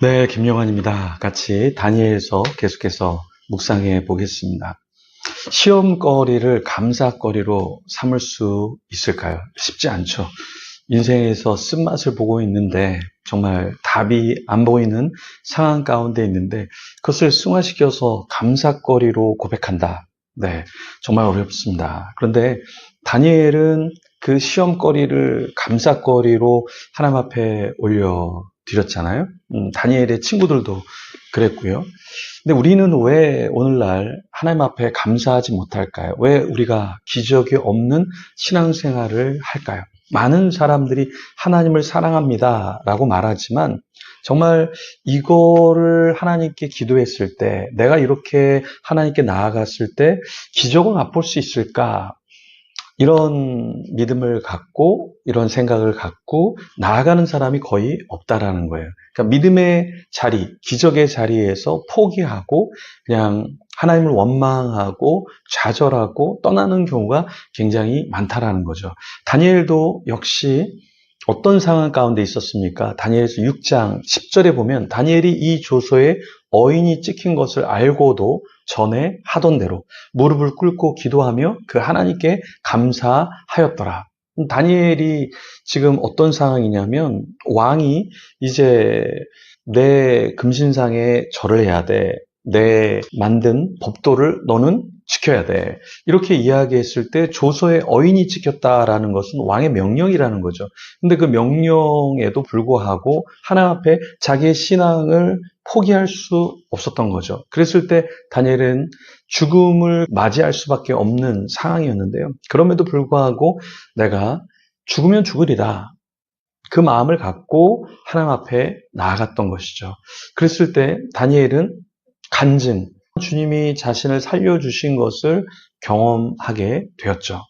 네, 김영환입니다. 같이 다니엘서 계속해서 묵상해 보겠습니다. 시험거리를 감사거리로 삼을 수 있을까요? 쉽지 않죠. 인생에서 쓴맛을 보고 있는데 정말 답이 안 보이는 상황 가운데 있는데 그것을 승화시켜서 감사거리로 고백한다. 네, 정말 어렵습니다. 그런데 다니엘은 그 시험거리를 감사거리로 하나님 앞에 올려드렸잖아요. 다니엘의 친구들도 그랬고요. 근데 우리는 왜 오늘날 하나님 앞에 감사하지 못할까요? 왜 우리가 기적이 없는 신앙생활을 할까요? 많은 사람들이 하나님을 사랑합니다 라고 말하지만 정말 이거를 하나님께 기도했을 때, 내가 이렇게 하나님께 나아갔을 때 기적을 맛볼 수 있을까? 이런 믿음을 갖고 이런 생각을 갖고 나아가는 사람이 거의 없다라는 거예요. 그러니까 믿음의 자리, 기적의 자리에서 포기하고 그냥 하나님을 원망하고 좌절하고 떠나는 경우가 굉장히 많다라는 거죠. 다니엘도 역시 어떤 상황 가운데 있었습니까? 다니엘서 6장 10절에 보면 다니엘이 이 조서에 어인이 찍힌 것을 알고도 전에 하던 대로 무릎을 꿇고 기도하며 그 하나님께 감사하였더라. 다니엘이 지금 어떤 상황이냐면 왕이 이제 내 금신상에 절을 해야 돼. 내 만든 법도를 너는 지켜야 돼. 이렇게 이야기했을 때 조서에 어인이 찍혔다라는 것은 왕의 명령이라는 거죠. 근데 그 명령에도 불구하고 하나님 앞에 자기의 신앙을 포기할 수 없었던 거죠. 그랬을 때 다니엘은 죽음을 맞이할 수밖에 없는 상황이었는데요. 그럼에도 불구하고 내가 죽으면 죽으리라. 그 마음을 갖고 하나님 앞에 나아갔던 것이죠. 그랬을 때 다니엘은 간증, 주님이 자신을 살려주신 것을 경험하게 되었죠.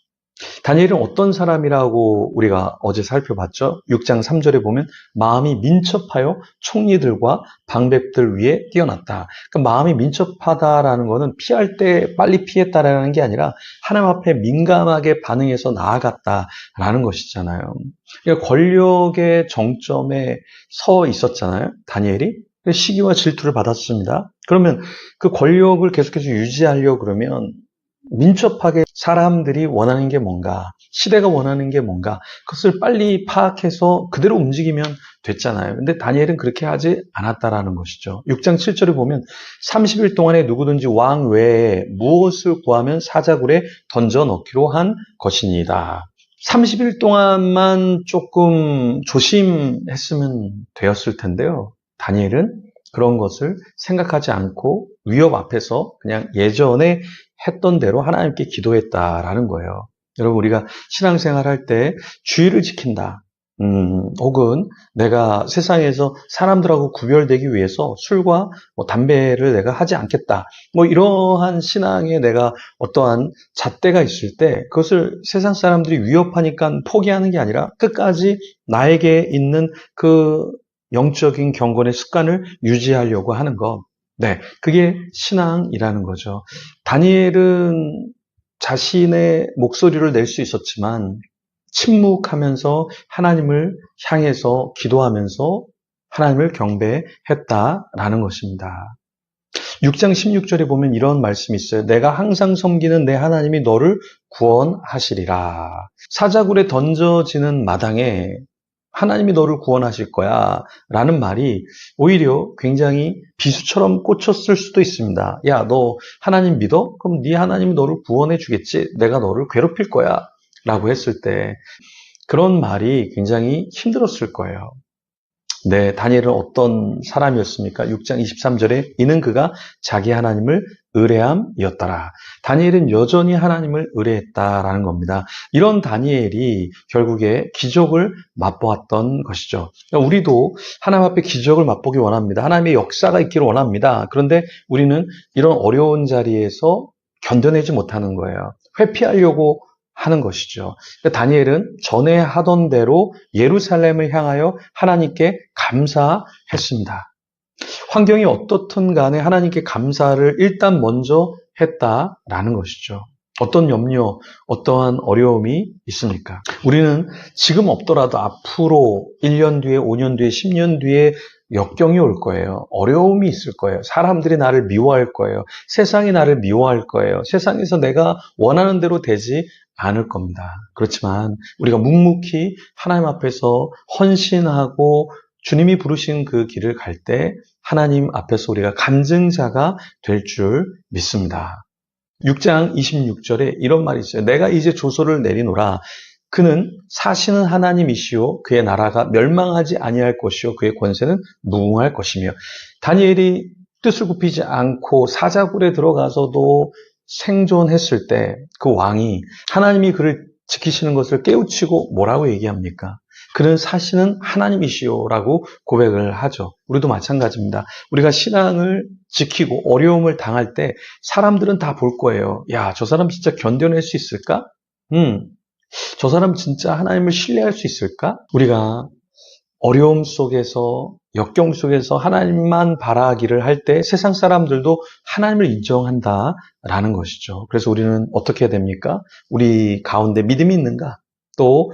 다니엘은 어떤 사람이라고 우리가 어제 살펴봤죠? 6장 3절에 보면 마음이 민첩하여 총리들과 방백들 위에 뛰어났다. 그러니까 마음이 민첩하다라는 것은 피할 때 빨리 피했다라는 게 아니라 하나님 앞에 민감하게 반응해서 나아갔다라는 것이잖아요. 그러니까 권력의 정점에 서 있었잖아요. 다니엘이. 시기와 질투를 받았습니다. 그러면 그 권력을 계속해서 유지하려고 그러면 민첩하게 사람들이 원하는 게 뭔가, 시대가 원하는 게 뭔가, 그것을 빨리 파악해서 그대로 움직이면 됐잖아요. 근데 다니엘은 그렇게 하지 않았다라는 것이죠. 6장 7절에 보면 30일 동안에 누구든지 왕 외에 무엇을 구하면 사자굴에 던져 넣기로 한 것이니이다. 30일 동안만 조금 조심했으면 되었을 텐데요. 다니엘은 그런 것을 생각하지 않고 위협 앞에서 그냥 예전에 했던 대로 하나님께 기도했다라는 거예요. 여러분, 우리가 신앙생활 할 때 주의를 지킨다. 혹은 내가 세상에서 사람들하고 구별되기 위해서 술과 담배를 내가 하지 않겠다. 이러한 신앙에 내가 어떠한 잣대가 있을 때 그것을 세상 사람들이 위협하니까 포기하는 게 아니라 끝까지 나에게 있는 그 영적인 경건의 습관을 유지하려고 하는 것. 네, 그게 신앙이라는 거죠. 다니엘은 자신의 목소리를 낼 수 있었지만 침묵하면서 하나님을 향해서 기도하면서 하나님을 경배했다라는 것입니다. 6장 16절에 보면 이런 말씀이 있어요. 내가 항상 섬기는 내 하나님이 너를 구원하시리라. 사자굴에 던져지는 마당에 하나님이 너를 구원하실 거야 라는 말이 오히려 굉장히 비수처럼 꽂혔을 수도 있습니다. 야, 너 하나님 믿어? 그럼 네 하나님이 너를 구원해 주겠지. 내가 너를 괴롭힐 거야 라고 했을 때 그런 말이 굉장히 힘들었을 거예요. 네, 다니엘은 어떤 사람이었습니까? 6장 23절에 이는 그가 자기 하나님을 의뢰함이었더라. 다니엘은 여전히 하나님을 의뢰했다라는 겁니다. 이런 다니엘이 결국에 기적을 맛보았던 것이죠. 그러니까 우리도 하나님 앞에 기적을 맛보기 원합니다. 하나님의 역사가 있기를 원합니다. 그런데 우리는 이런 어려운 자리에서 견뎌내지 못하는 거예요. 회피하려고 하는 것이죠. 다니엘은 전에 하던 대로 예루살렘을 향하여 하나님께 감사했습니다. 환경이 어떻든 간에 하나님께 감사를 일단 먼저 했다라는 것이죠. 어떤 염려, 어떠한 어려움이 있습니까? 우리는 지금 없더라도 앞으로 1년 뒤에, 5년 뒤에, 10년 뒤에 역경이 올 거예요. 어려움이 있을 거예요. 사람들이 나를 미워할 거예요. 세상이 나를 미워할 거예요. 세상에서 내가 원하는 대로 되지 않을 겁니다. 그렇지만 우리가 묵묵히 하나님 앞에서 헌신하고 주님이 부르신 그 길을 갈 때 하나님 앞에서 우리가 간증자가 될 줄 믿습니다. 6장 26절에 이런 말이 있어요. 내가 이제 조서를 내리노라. 그는 사시는 하나님이시오. 그의 나라가 멸망하지 아니할 것이요. 그의 권세는 무궁할 것이며. 다니엘이 뜻을 굽히지 않고 사자굴에 들어가서도 생존했을 때 그 왕이 하나님이 그를 지키시는 것을 깨우치고 뭐라고 얘기합니까? 그는 사시는 하나님이시오라고 고백을 하죠. 우리도 마찬가지입니다. 우리가 신앙을 지키고 어려움을 당할 때 사람들은 다 볼 거예요. 야, 저 사람 진짜 견뎌낼 수 있을까? 저 사람 진짜 하나님을 신뢰할 수 있을까? 우리가 어려움 속에서, 역경 속에서 하나님만 바라기를 할 때 세상 사람들도 하나님을 인정한다라는 것이죠. 그래서 우리는 어떻게 해야 됩니까? 우리 가운데 믿음이 있는가? 또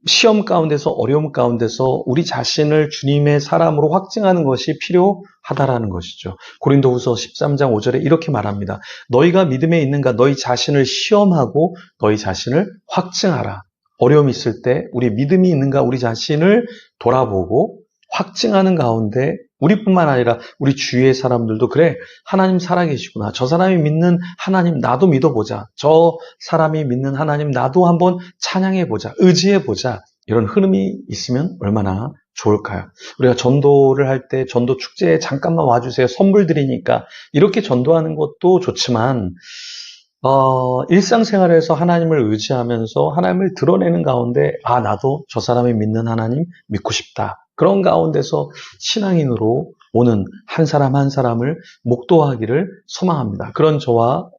시험 가운데서, 어려움 가운데서 우리 자신을 주님의 사람으로 확증하는 것이 필요하다라는 것이죠. 고린도후서 13장 5절에 이렇게 말합니다. 너희가 믿음에 있는가? 너희 자신을 시험하고 너희 자신을 확증하라. 어려움이 있을 때 우리 믿음이 있는가? 우리 자신을 돌아보고 확증하는 가운데 우리뿐만 아니라 우리 주위의 사람들도 그래, 하나님 살아계시구나. 저 사람이 믿는 하나님 나도 믿어보자. 저 사람이 믿는 하나님 나도 한번 찬양해보자. 의지해보자. 이런 흐름이 있으면 얼마나 좋을까요? 우리가 전도를 할 때 전도 축제에 잠깐만 와주세요. 선물 드리니까 이렇게 전도하는 것도 좋지만 일상생활에서 하나님을 의지하면서 하나님을 드러내는 가운데 나도 저 사람이 믿는 하나님 믿고 싶다. 그런 가운데서 신앙인으로 오는 한 사람 한 사람을 목도하기를 소망합니다. 그런 저와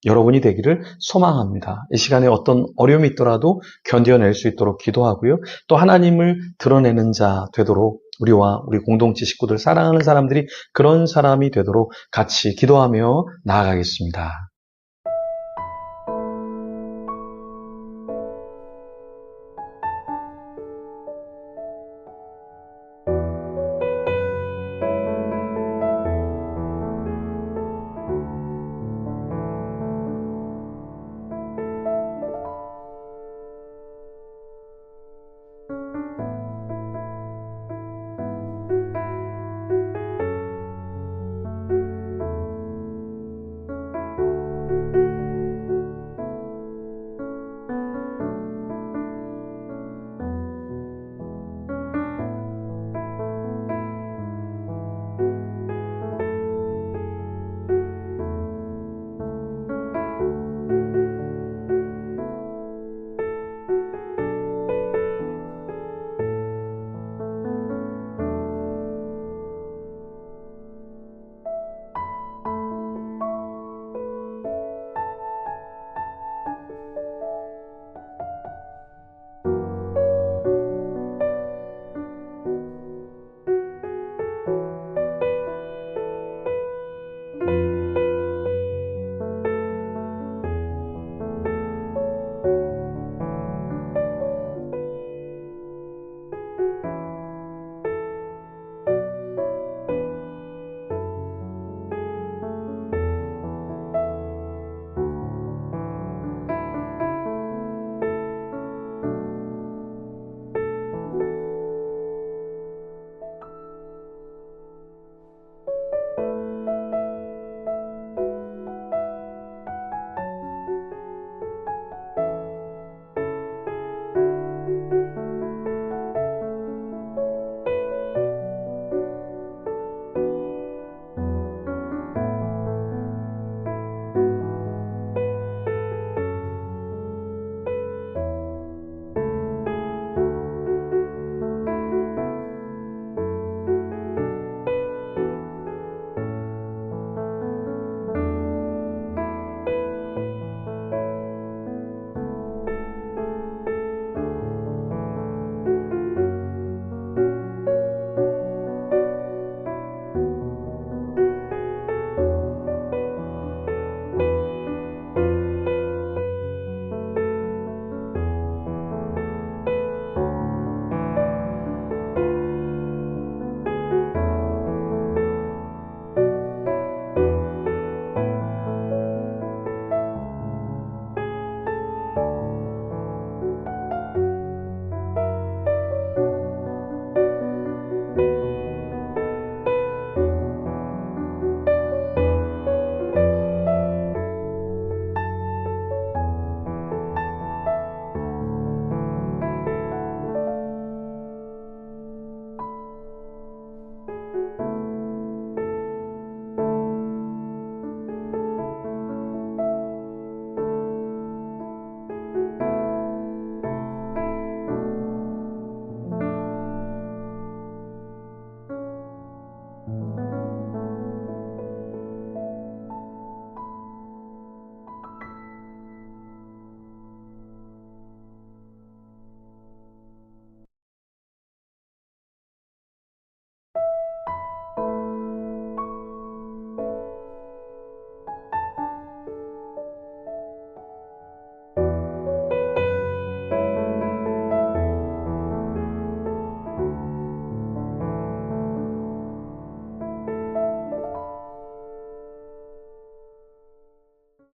여러분이 되기를 소망합니다. 이 시간에 어떤 어려움이 있더라도 견뎌낼 수 있도록 기도하고요. 또 하나님을 드러내는 자 되도록 우리와 우리 공동체 식구들, 사랑하는 사람들이 그런 사람이 되도록 같이 기도하며 나아가겠습니다.